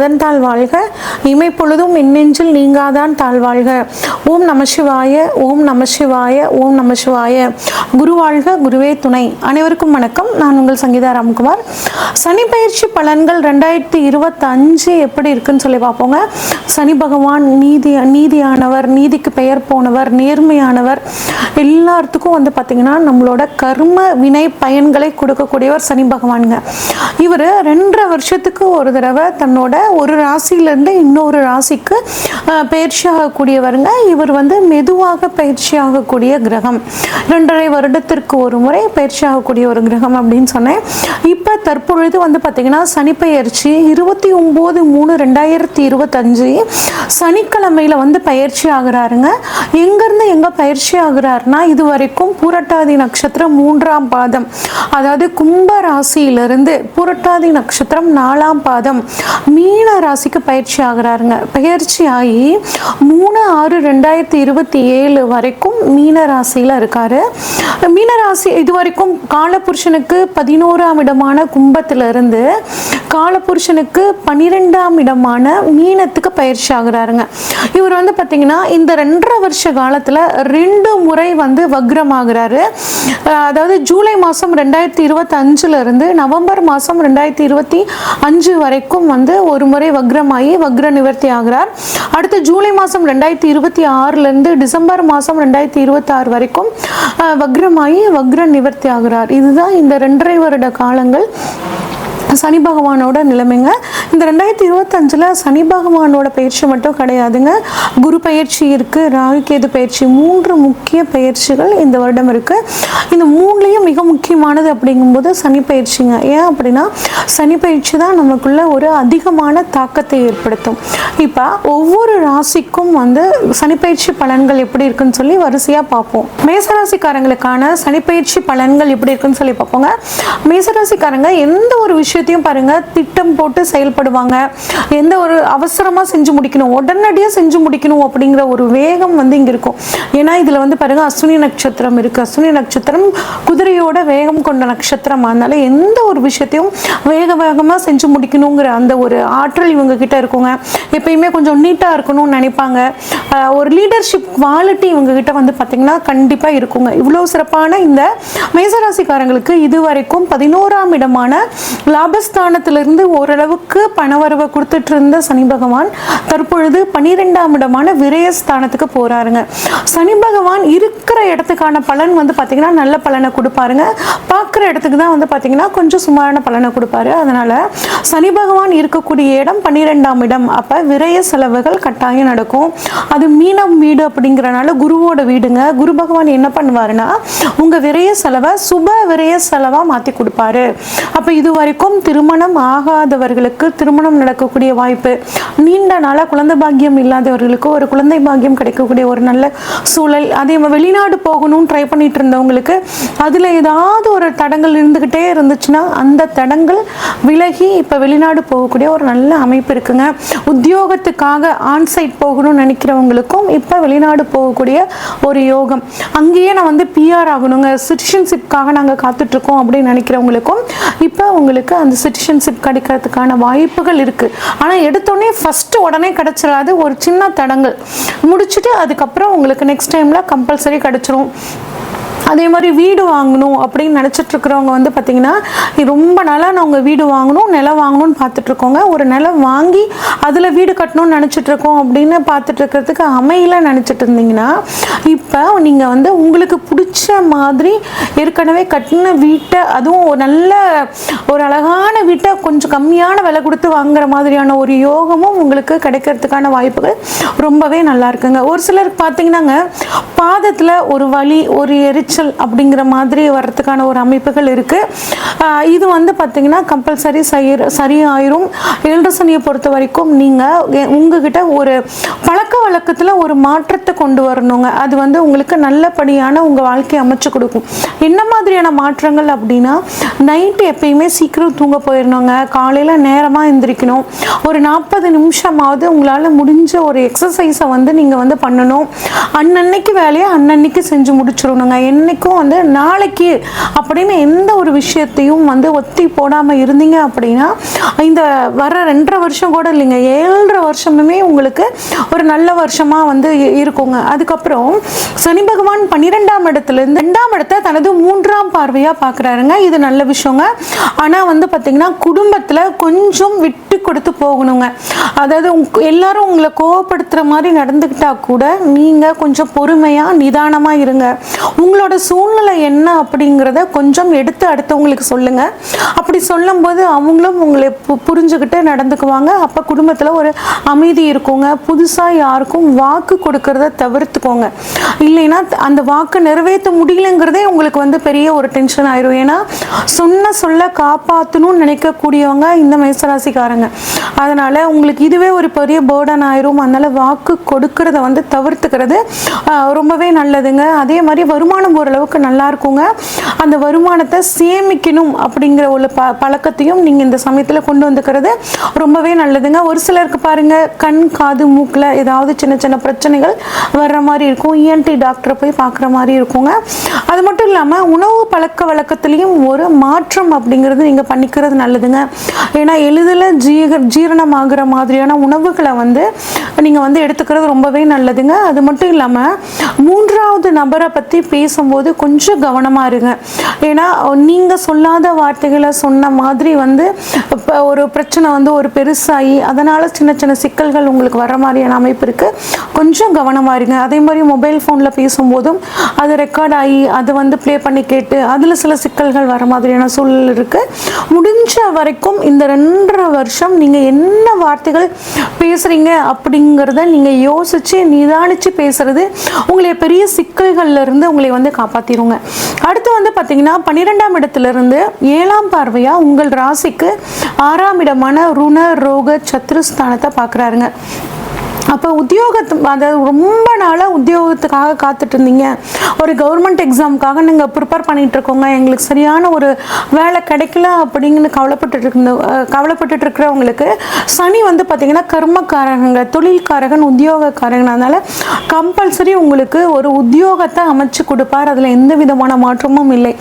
உடன்தாள் வாழ்க, இமைப்பொழுதும் எண்ணெஞ்சில் நீங்காதான் தாழ்வாழ்க. ஓம் நம சிவாய, ஓம் நம சிவாய, ஓம் நம சிவாய. குரு வாழ்க, குருவே துணை. அனைவருக்கும் வணக்கம். நான் உங்கள் சங்கீதா ராம்குமார். சனி பயிற்சி பலன்கள் 2025 எப்படி இருக்குன்னு சொல்லி பார்ப்போங்க. சனி பகவான் நீதியானவர், நீதிக்கு பெயர் போனவர், நேர்மையானவர். எல்லாத்துக்கும் பார்த்தீங்கன்னா நம்மளோட கர்ம வினை பயன்களை கொடுக்கக்கூடியவர் சனி பகவானுங்க. இவர் 2.5 வருஷத்துக்கு ஒரு தடவை தன்னோட ஒரு ராசியிலேருந்து இன்னொரு ராசிக்கு பயிற்சி ஆகக்கூடியவருங்க. இவர் மெதுவாக பயிற்சி ஆகக்கூடிய கிரகம். 2.5 வருடத்திற்கு ஒரு முறை பயிற்சி ஆகக்கூடிய ஒரு கிரகம் அப்படின்னு சொன்னேன். இப்போ தற்பொழுது பார்த்தீங்கன்னா சனி பயிற்சி 29/3/2025 சனிக்கிழமையில பயிற்சி ஆகுறாருங்க. எங்கேருந்து எங்கே பயிற்சி ஆகுறாருன்னா, இது வரைக்கும் பூரட்டாதி நட்சத்திரம் 3ஆம் பாதம், அதாவது கும்ப ராசியிலிருந்து பூரட்டாதி நட்சத்திரம் 4ஆம் பாதம் மீன ராசிக்கு பயிற்சி ஆகுறாருங்க. பயிற்சி ஆகி 3/6/2027 வரைக்கும் மீன ராசியில் இருக்காரு. மீனராசி இது வரைக்கும் காலபுருஷனுக்கு 11ஆம் இடமான கும்பத்திலிருந்து காலபுருஷனுக்கு 12ஆம் இடமான மீனத்துக்கு பயிற்சி ஆகுறாருங்க. இவர் பார்த்தீங்கன்னா இந்த 2.5 வருஷ காலத்தில் 2 முறை வக்ரம் ஆகுறாரு. அதாவது ஜூலை மாதம் 2025 இருந்து நவம்பர் மாதம் 2025 வரைக்கும் ஒரு முறை வக்ரமாகி வக்ர நிவர்த்தி ஆகிறார். அடுத்து ஜூலை மாதம் 2026 இருந்து டிசம்பர் மாதம் 2026 வரைக்கும் வக்ரமாகி வக்ர நிவர்த்தி ஆகிறார். இதுதான் இந்த 2.5 வருட காலங்கள் சனி பகவானோட நிலைமைங்க. இந்த 2025 சனி பகவானோட பயிற்சி மட்டும் கிடையாதுங்க. குரு பயிற்சி இருக்கு, ராகு கேது பயிற்சி, 3 முக்கிய பயிற்சிகள் இந்த வருடம் இருக்கு. இந்த 3லையும் மிக முக்கியமானது அப்படிங்கும்போது சனி பயிற்சிங்க. ஏன் அப்படின்னா சனி பயிற்சி தான் நமக்குள்ள ஒரு அதிகமான தாக்கத்தை ஏற்படுத்தும். இப்போ ஒவ்வொரு ராசிக்கும் சனி பயிற்சி பலன்கள் எப்படி இருக்குன்னு சொல்லி வரிசையா பார்ப்போம். மேசராசிக்காரங்களுக்கான சனி பயிற்சி பலன்கள் எப்படி இருக்குன்னு சொல்லி பார்ப்போங்க. மேசராசிக்காரங்க எந்த ஒரு விஷயத்தையும் பாருங்க திட்டம் போட்டு செயல்படுவாங்க. எந்த ஒரு அவசரமா செஞ்சு முடிக்கணும், உடனடியாக செஞ்சு முடிக்கணும் அப்படிங்கிற ஒரு வேகம் இங்க இருக்கும். ஏன்னா இதுல பாருங்க அஸ்வினி நட்சத்திரம் இருக்கு. அஸ்வினி நட்சத்திரம் குதிரையோட வேகம் கொண்ட நட்சத்திரம். அதனால எந்த ஒரு விஷயத்தையும் வேகமா செஞ்சு முடிக்கணுங்கிற அந்த ஒரு ஆற்றல் இவங்க கிட்ட இருக்குங்க. எப்பயுமே கொஞ்சம் நீட்டா இருக்கணும்னு நினைப்பாங்க. ஒரு லீடர்ஷிப் குவாலிட்டி இவங்க கிட்ட பாத்தீங்கன்னா கண்டிப்பா இருக்குங்க. இவ்வளவு சிறப்பான இந்த மேசராசிக்காரங்களுக்கு இதுவரைக்கும் 11ஆம் இடமான லாபஸ்தானத்திலிருந்து ஓரளவுக்கு பணவரவை கொடுத்துட்டு இருந்த சனி பகவான் தற்பொழுது 12ஆம் இடமான விரயஸ்தானத்துக்கு போறாருங்க. சனி பகவான் இருக்கிற இடத்துக்கான பலன் பாத்தீங்கன்னா நல்ல பலனை கொடுப்பாருங்க. பார்க்குற இடத்துக்கு தான் பாத்தீங்கன்னா கொஞ்சம் சுமாரான பலனை கொடுப்பாரு. அதனால சனி பகவான் இருக்கக்கூடிய இடம் 12ஆம் இடம். அப்ப விரய செலவுகள் கட்டாயம் நடக்கும். அது மீனம் வீடு அப்படிங்கிறனால குருவோட வீடுங்க. குரு பகவான் என்ன பண்ணுவாருன்னா உங்க விரய செலவை சுப விரய செலவா மாத்தி கொடுப்பாரு. அப்ப இது வரைக்கும் திருமணம் ஆகாதவர்களுக்கு திருமணம் நடக்கக்கூடிய வாய்ப்பு, நீண்ட நாளா குழந்தை பாக்கியம் இல்லாதவர்களுக்கு ஒரு குழந்தை பாக்கியம் கிடைக்கக்கூடிய ஒரு நல்ல சூழல், அதே வெளிநாடு போகணும்னு ட்ரை பண்ணிட்டு இருந்தவங்களுக்கு அதுல ஏதாவது ஒரு தடங்கள் இருந்துகிட்டே இருந்துச்சுன்னா அந்த தடங்கள் விலகி இப்ப வெளிநாடு போகக்கூடிய ஒரு நல்ல அமைப்பு இருக்குங்க. உத்தியோகத்துக்காக ஆன்சைட் போகணும்னு நினைக்கிறவங்களுக்கும் இப்ப வெளிநாடு போகக்கூடிய ஒரு யோகம். அங்கேயே நான் பிஆர் ஆகணுங்க, சிட்டிசன்ஷிப்காக நாங்க காத்துட்டு இருக்கோம் அப்படின்னு நினைக்கிறவங்களுக்கும் இப்ப உங்களுக்கு அந்த சிட்டிசன்ஷிப் கிடைக்கிறதுக்கான வாய்ப்புகள் இருக்கு. ஆனா எடுத்தோடனே ஃபர்ஸ்ட் உடனே கிடைச்சிடாது. ஒரு சின்ன தடங்கள் முடிச்சுட்டு அதுக்கப்புறம் உங்களுக்கு நெக்ஸ்ட் டைம்ல கம்பல்சரி கிடைச்சிரும். அதே மாதிரி வீடு வாங்கணும் அப்படின்னு நினச்சிட்டு இருக்கிறவங்க பார்த்தீங்கன்னா ரொம்ப நாளாக நான் உங்கள் வீடு வாங்கணும், நிலம் வாங்கணும்னு பார்த்துட்டு இருக்கோங்க. ஒரு நிலம் வாங்கி அதில் வீடு கட்டணும்னு நினச்சிட்டு இருக்கோம் அப்படின்னு பார்த்துட்டு இருக்கிறதுக்கு அமையில நினச்சிட்டு இருந்தீங்கன்னா இப்போ நீங்கள் உங்களுக்கு பிடிச்ச மாதிரி ஏற்கனவே கட்டின வீட்டை, அதுவும் நல்ல ஒரு அழகான வீட்டை கொஞ்சம் கம்மியான விலை கொடுத்து வாங்குற மாதிரியான ஒரு யோகமும் உங்களுக்கு கிடைக்கிறதுக்கான வாய்ப்புகள் ரொம்பவே நல்லா இருக்குங்க. ஒரு சிலருக்கு பார்த்தீங்கன்னாங்க பாதத்தில் ஒரு வலி, ஒரு எரிச்சல் அப்படிங்கிற மாதிரி வர்றதுக்கான ஒரு அமைப்புகள் இருக்கு. இது பார்த்தீங்கன்னா கம்பல்சரி சரியாயிரும். ஏழரை சனியை பொறுத்த வரைக்கும் நீங்க உங்ககிட்ட ஒரு பழக்க வழக்கத்துல ஒரு மாற்றத்தை கொண்டு வரணுங்க. அது உங்களுக்கு நல்லபடியான உங்க வாழ்க்கையை அமைச்சு கொடுக்கும். என்ன மாதிரியான மாற்றங்கள் அப்படின்னா, நைட்டு எப்பயுமே சீக்கிரம் தூங்க போயிடணுங்க. காலையில நேரமா எந்திரிக்கணும். ஒரு 40 நிமிஷமாவது உங்களால முடிஞ்ச ஒரு எக்ஸசைஸை நீங்க பண்ணணும். அன்னன்னைக்கு வேலையை அன்னன்னைக்கு செஞ்சு முடிச்சிடணுங்க. என்ன என்னைக்கும் வந்து நாளைக்கு அப்படின்னு எந்த ஒரு விஷயத்தையும் வந்து ஒத்தி போடாமல் இருந்தீங்க அப்படின்னா இந்த வர 2.5 வருஷம் கூட இல்லைங்க, 7.5 வருஷமுமே உங்களுக்கு ஒரு நல்ல வருஷமா வந்து இருக்குங்க. அதுக்கப்புறம் சனி பகவான் 12ஆம் இடத்துலேருந்து 2ஆம் இடத்தை தனது 3ஆம் பார்வையாக பார்க்குறாருங்க. இது நல்ல விஷயங்க. ஆனால் வந்து பார்த்தீங்கன்னா குடும்பத்தில் கொஞ்சம் விட்டு கொடுத்து போகணுங்க. அதாவது எல்லாரும் உங்களை கோவப்படுத்துகிற மாதிரி நடந்துக்கிட்டா கூட நீங்கள் கொஞ்சம் பொறுமையாக நிதானமாக இருங்க. உங்களோட சூழ்நிலை என்ன அப்படிங்கிறத கொஞ்சம் எடுத்து அடுத்தவங்களுக்கு சொல்லுங்கள். அப்படி சொல்லும்போது அவங்களும் உங்களை புரிஞ்சுக்கிட்டு நடந்துக்குவாங்க. அப்போ குடும்பத்தில் ஒரு அமைதி இருக்குங்க. புதுசாக யாருக்கும் வாக்கு கொடுக்கறத தவிர்த்துக்கோங்க. இல்லைன்னா அந்த வாக்கை நிறைவேற்ற முடியலங்கிறதே உங்களுக்கு வந்து பெரிய ஒரு டென்ஷன் ஆயிரும். ஏன்னா சொல்ல காப்பாற்றணும்னு நினைக்கக்கூடியவங்க இந்த மேசராசிக்காரங்க. அதனால உங்களுக்கு இதுவே ஒரு பெரிய பேர்டன் ஆயிரும். அதனால வாக்கு கொடுக்கறத வந்து தவிர்த்துக்கிறது ரொம்பவே நல்லதுங்க. அதே மாதிரி வருமானம் ஓரளவுக்கு நல்லா இருக்குங்க. அந்த வருமானத்தை சேமிக்கணும் அப்படிங்கிற ஒரு பழக்கத்தையும் நீங்கள் இந்த சமயத்தில் கொண்டு வந்துக்கிறது ரொம்பவே நல்லதுங்க. ஒரு சிலருக்கு பாருங்க கண் காது மூக்கில் ஏதாவது சின்ன சின்ன பிரச்சனைகள் வர்ற மாதிரி இருக்கும். இஎன்டி டாக்டரை போய் பார்க்குற மாதிரி இருக்குங்க. அது மட்டும் இல்லாமல் உணவு பழக்க வழக்கத்துலேயும் ஒரு மாற்றம் அப்படிங்கிறது நீங்கள் பண்ணிக்கிறது நல்லதுங்க. ஏன்னா எளிதில் ஜீரணமாகிற மாதிரியான உணவுகளை வந்து நீங்கள் வந்து எடுத்துக்கிறது ரொம்பவே நல்லதுங்க. அது மட்டும் இல்லாமல் 3வது நபரை பற்றி பேசும்போது கொஞ்சம் கவனமாக இருங்க. ஏன்னா நீங்கள் சொல்லாத வார்த்தைகளை சொன்ன மாதிரி வந்து இப்போ ஒரு பிரச்சனை வந்து ஒரு பெருசாகி அதனால் சின்ன சின்ன சிக்கல்கள் உங்களுக்கு வர மாதிரியான அமைப்பு இருக்குது. கொஞ்சம் கவனமாக இருங்க. அதே மாதிரி மொபைல் ஃபோனில் பேசும்போதும் அது ரெக்கார்ட் ஆகி அதை வந்து ப்ளே பண்ணி கேட்டு அதில் சில சிக்கல்கள் வர மாதிரியான சூழல் இருக்குது. முடிஞ்ச வரைக்கும் இந்த 2.5 வருஷம் நீங்கள் என்ன வார்த்தைகள் பேசுகிறீங்க அப்படிங்கிறத நீங்கள் யோசித்து நிதானித்து பேசுகிறது உங்களை பெரிய சிக்கல்கள்ல இருந்து உங்களை வந்து காப்பாற்றிடுங்க. அடுத்து வந்து பார்த்தீங்கன்னா 12ஆம் இடத்துலேருந்து 7ஆம் பார்வையாக உங்கள் ராசிக்கு 6ஆம் இடமான ருண ரோக சத்ருஸ்தானத்தை பார்க்குறாருங்க. அப்போ அதாவது ரொம்ப நாளாக உத்தியோகத்துக்காக காத்துட்டு இருந்தீங்க, ஒரு கவர்மெண்ட் எக்ஸாமுக்காக நீங்கள் ப்ரிப்பேர் பண்ணிகிட்டு இருக்கோங்க, எங்களுக்கு சரியான ஒரு வேலை கிடைக்கல அப்படின்னு கவலைப்பட்டு இருக்கிறவங்களுக்கு சனி வந்து பார்த்தீங்கன்னா கர்மக்காரங்க, தொழில்காரகன், உத்தியோகக்காரகன். அதனால் கம்பல்சரி உங்களுக்கு ஒரு உத்தியோகத்தை அமைச்சு கொடுப்பார். அதில் எந்த விதமான மாற்றமும் இல்லை.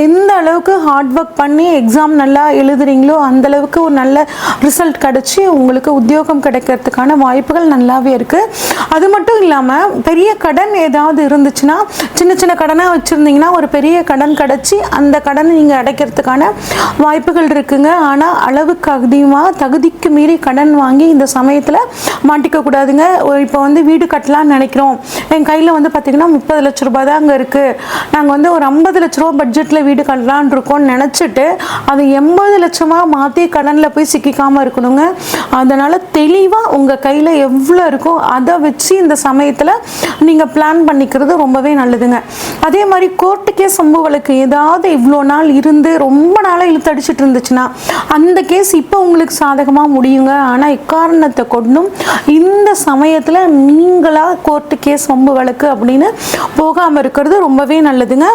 எந்த அளவுக்கு ஹார்ட் ஒர்க் பண்ணி எக்ஸாம் நல்லா எழுதுறீங்களோ அந்தளவுக்கு ஒரு நல்ல ரிசல்ட் கிடச்சி உங்களுக்கு உத்தியோகம் கிடைக்கிறதுக்கான வாய்ப்புகள் நல்லா இருக்கு. அது மட்டும் இல்லாமல் பெரிய கடன் ஏதாவது இருந்துச்சுன்னா, சின்ன சின்ன கடனாக வச்சுருந்தீங்கன்னா ஒரு பெரிய கடன் கிடச்சி அந்த கடனை நீங்கள் அடைக்கிறதுக்கான வாய்ப்புகள் இருக்குங்க. ஆனால் அளவுக்கு அதிகமாக தகுதிக்கு மீறி கடன் வாங்கி இந்த சமயத்தில் மாட்டிக்க கூடாதுங்க. இப்போ வந்து வீடு கட்டலான்னு நினைக்கிறோம், என் கையில் வந்து பார்த்திங்கன்னா 30 லட்ச ரூபாய் தான் அங்கே இருக்குது, நாங்கள் வந்து ஒரு 50 லட்ச ரூபா பட்ஜெட்டில் வீடு கட்டலான் இருக்கோம்னு நினச்சிட்டு அது 80 லட்சமாக மாற்றி கடனில் போய் சிக்கிக்காமல் இருக்கணுங்க. அதனால் தெளிவாக உங்கள் கையில் எவ்வளோ இருக்கோ அதை வச்சு இந்த சமயத்தில் நீங்கள் பிளான் பண்ணிக்கிறது ரொம்பவே நல்லதுங்க. அதே மாதிரி கோர்ட்டு கேஸ் சம்பவங்களுக்கு ஏதாவது இவ்வளோ நாள் இருந்து ரொம்ப நாளாக இழுத்தடிச்சிட்டு இருந்துச்சுன்னா அந்த கேஸ் இப்போ உங்களுக்கு சாதகமாக முடியுங்க. ஆனால் எக்காரணத்தை கொண்டும் இந்த சமயத்தில் நீங்களாக கோர்ட்டு கேஸ் வம்பு வழக்கு அப்படின்னு போகாமல் இருக்கிறது ரொம்பவே நல்லதுங்க.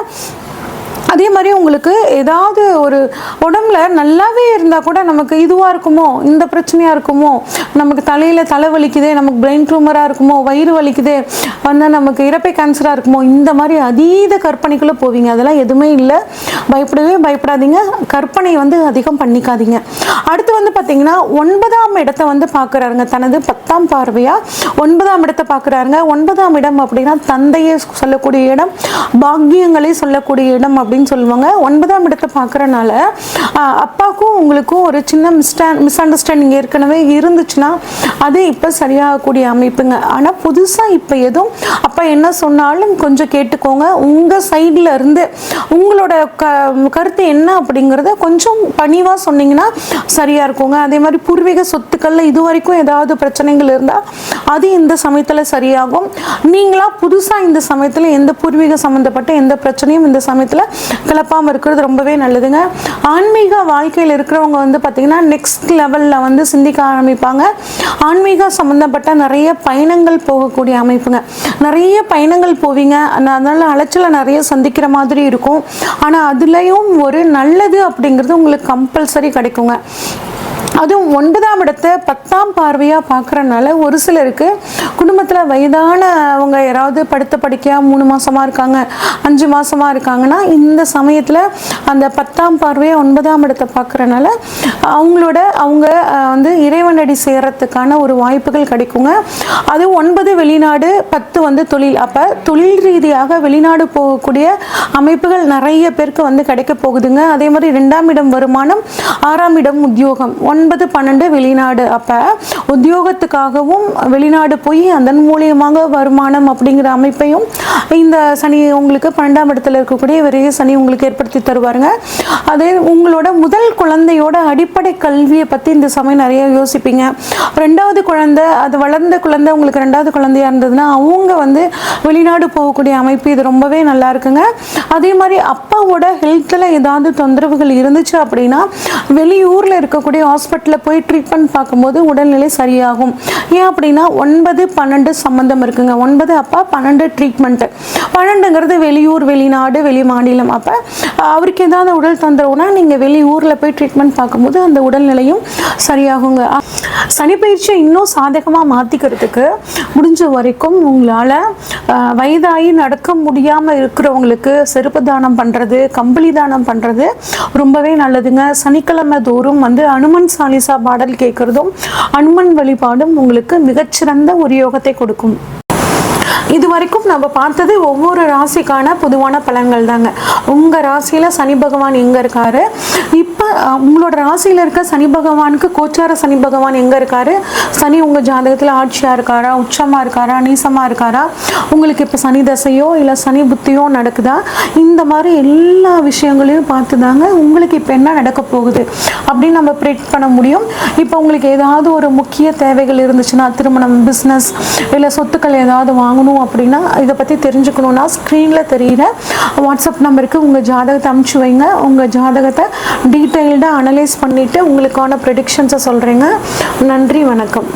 அதே மாதிரி உங்களுக்கு ஏதாவது ஒரு உடம்புல நல்லாவே இருந்தால் கூட நமக்கு இதுவாக இருக்குமோ, இந்த பிரச்சனையாக இருக்குமோ, நமக்கு தலையில் தலை வலிக்குதே, நமக்கு பிரெயின் டியூமராக இருக்குமோ, வயிறு வலிக்குதே, வந்தால் நமக்கு இறப்பை கேன்சராக இருக்குமோ, இந்த மாதிரி அதீத கற்பனைக்குள்ளே போவீங்க. அதெல்லாம் எதுவுமே இல்லை, பயப்படாதீங்க. கற்பனை வந்து அதிகம் பண்ணிக்காதீங்க. அடுத்து வந்து பார்த்தீங்கன்னா 9ஆம் இடத்தை வந்து பார்க்குறாருங்க. தனது 10ஆம் பார்வையாக 9ஆம் இடத்தை பார்க்குறாருங்க. 9ஆம் இடம் அப்படின்னா தந்தையை சொல்லக்கூடிய இடம், பாக்கியங்களை சொல்லக்கூடிய இடம் அப்படின்னு சொல்லுவாங்க. 9ஆம் இடத்தை பார்க்கறனால அப்பாவுக்கும் உங்களுக்கும் ஒரு சின்ன மிஸ் அண்டர்ஸ்டாண்டிங் ஏற்கனவே இருந்துச்சுன்னா அது இப்போ சரியாகக்கூடிய அமைப்புங்க. ஆனால் புதுசாக இப்போ எதுவும் அப்பா என்ன சொன்னாலும் கொஞ்சம் கேட்டுக்கோங்க. உங்கள் சைடில் இருந்து உங்களோட கருத்து என்ன அப்படிங்கிறத கொஞ்சம் பணிவாக சொன்னீங்கன்னா சரியாக இருக்குங்க. அதே மாதிரி பூர்வீக சொத்துக்களில் இது வரைக்கும் ஏதாவது பிரச்சனைகள் இருந்தால் அது இந்த சமயத்தில் சரியாகும். நீங்களாக புதுசாக இந்த சமயத்தில் எந்த பூர்வீக சம்மந்தப்பட்ட எந்த பிரச்சனையும் இந்த சமயத்தில் கிளப்பாமல் இருக்கிறது ரொம்பவே நல்லதுங்க. ஆன்மீக வாழ்க்கையில் இருக்கிறவங்க வந்து பார்த்திங்கன்னா நெக்ஸ்ட் லெவலில் வந்து சிந்திக்க ஆரம்பிப்பாங்க. ஆன்மீக சம்மந்தப்பட்ட நிறைய பயணங்கள் போகக்கூடிய அமைப்புங்க. நிறைய பயணங்கள் போவீங்க, அதனால் அலைச்சலை நிறைய சந்திக்கிற மாதிரி இருக்கும். ஆனால் அதுலேயும் ஒரு நல்லது அப்படிங்கிறது உங்களுக்கு கம்பல்சரி கிடைக்குங்க. அதுவும் 9ஆம் இடத்தை 10ஆம் பார்வையாக பார்க்குறனால ஒரு சிலருக்கு குடும்பத்தில் வயதான அவங்க யாராவது படுத்த படிக்கையாக 3 மாதமாக இருக்காங்க, 5 மாதமாக இருக்காங்கன்னா இந்த சமயத்தில் அந்த 10ஆம் பார்வையாக 9ஆம் இடத்தை பார்க்குறனால அவங்க வந்து இறைவனடி சேர்றதுக்கான ஒரு வாய்ப்புகள் கிடைக்குங்க. அது 9 வெளிநாடு, 10 வந்து தொழில். அப்போ தொழில் ரீதியாக வெளிநாடு போகக்கூடிய அமைப்புகள் நிறைய பேருக்கு வந்து கிடைக்க போகுதுங்க. அதே மாதிரி 2ஆம் இடம் வருமானம், 6ஆம் இடம் உத்தியோகம், 9, 12 வெளிநாடு. அப்போ உத்தியோகத்துக்காகவும் வெளிநாடு போய் அதன் மூலியமாக வருமானம் அப்படிங்கிற அமைப்பையும் இந்த சனி உங்களுக்கு 12ஆம் இடத்துல இருக்கக்கூடிய விரைய சனி உங்களுக்கு ஏற்படுத்தி தருவாருங்க. அதே உங்களோட முதல் குழந்தையோட அடிப்படை கல்வியை பற்றி இந்த சமயம் நிறைய யோசிப்பீங்க. 2வது குழந்தை, அது வளர்ந்த குழந்தை உங்களுக்கு 2வது குழந்தையா இருந்ததுன்னா அவங்க வந்து வெளிநாடு போகக்கூடிய அமைப்பு இது ரொம்பவே நல்லா இருக்குங்க. அதே மாதிரி அப்பாவோட ஹெல்த்தில் ஏதாவது தொந்தரவுகள் இருந்துச்சு அப்படின்னா வெளியூரில் இருக்கக்கூடிய ஹாஸ்பிட்டலில் போய் ட்ரீட்மெண்ட் பார்க்கும்போது உடல்நிலை சரியாகும். ஏன் அப்படின்னா 9, 12 சம்பந்தம் இருக்குங்க. 9 அப்பா, 12 ட்ரீட்மெண்ட்டு. 12ங்கிறது வெளியூர், வெளிநாடு, வெளி மாநிலம். அப்போ அவருக்கு ஏதாவது உடல் தொந்தரவுனா நீங்கள் வெளியூரில் போய் ட்ரீட்மெண்ட் பார்க்கும்போது அந்த உடல்நிலையும் சரியாகுங்க. சனி பயிற்சியை இன்னும் சாதகமாக மாற்றிக்கிறதுக்கு முடிஞ்ச வரைக்கும் உங்களால் வயதாகி நடக்க முடியாமல் இருக்கிறவங்களுக்கு செருப்பு தானம் பண்ணுறது, கம்பளி தானம் பண்ணுறது ரொம்பவே நல்லதுங்க. சனிக்கிழமை தோறும் வந்து அனுமன் சாலிசா பாடல் கேட்குறதும் அனுமன் வழிபாடும் உங்களுக்கு மிகச்சிறந்த ஒரு யோகத்தை கொடுக்கும். இது வரைக்கும் நம்ம பார்த்தது ஒவ்வொரு ராசிக்கான பொதுவான பலன்கள் தாங்க. உங்கள் ராசியில் சனி பகவான் எங்கே இருக்காரு, இப்போ உங்களோட ராசியில் இருக்க சனி பகவானுக்கு கோச்சார சனி பகவான் எங்கே இருக்காரு, சனி உங்கள் ஜாதகத்தில் ஆட்சியாக இருக்காரா, உச்சமாக இருக்காரா, நீசமாக இருக்காரா, உங்களுக்கு இப்போ சனி தசையோ இல்லை சனி புத்தியோ நடக்குதா, இந்த மாதிரி எல்லா விஷயங்களையும் பார்த்து தாங்க உங்களுக்கு இப்போ என்ன நடக்க போகுது அப்படின்னு நம்ம ப்ரெடிக்ட் பண்ண முடியும். இப்போ உங்களுக்கு ஏதாவது ஒரு முக்கிய தேவைகள் இருந்துச்சுன்னா, திருமணம், பிஸ்னஸ் இல்லை சொத்துக்கள் ஏதாவது வாங்கணும் அப்படின்னா இதை பற்றி தெரிஞ்சுக்கணுன்னா ஸ்க்ரீனில் தெரிகிற வாட்ஸ்அப் நம்பருக்கு உங்கள் ஜாதகத்தை அனுப்பிச்சு வைங்க. உங்கள் ஜாதகத்தை டீட்டெயில்டாக அனலைஸ் பண்ணிவிட்டு உங்களுக்கான ப்ரெடிக்ஷன்ஸை சொல்கிறேங்க. நன்றி, வணக்கம்.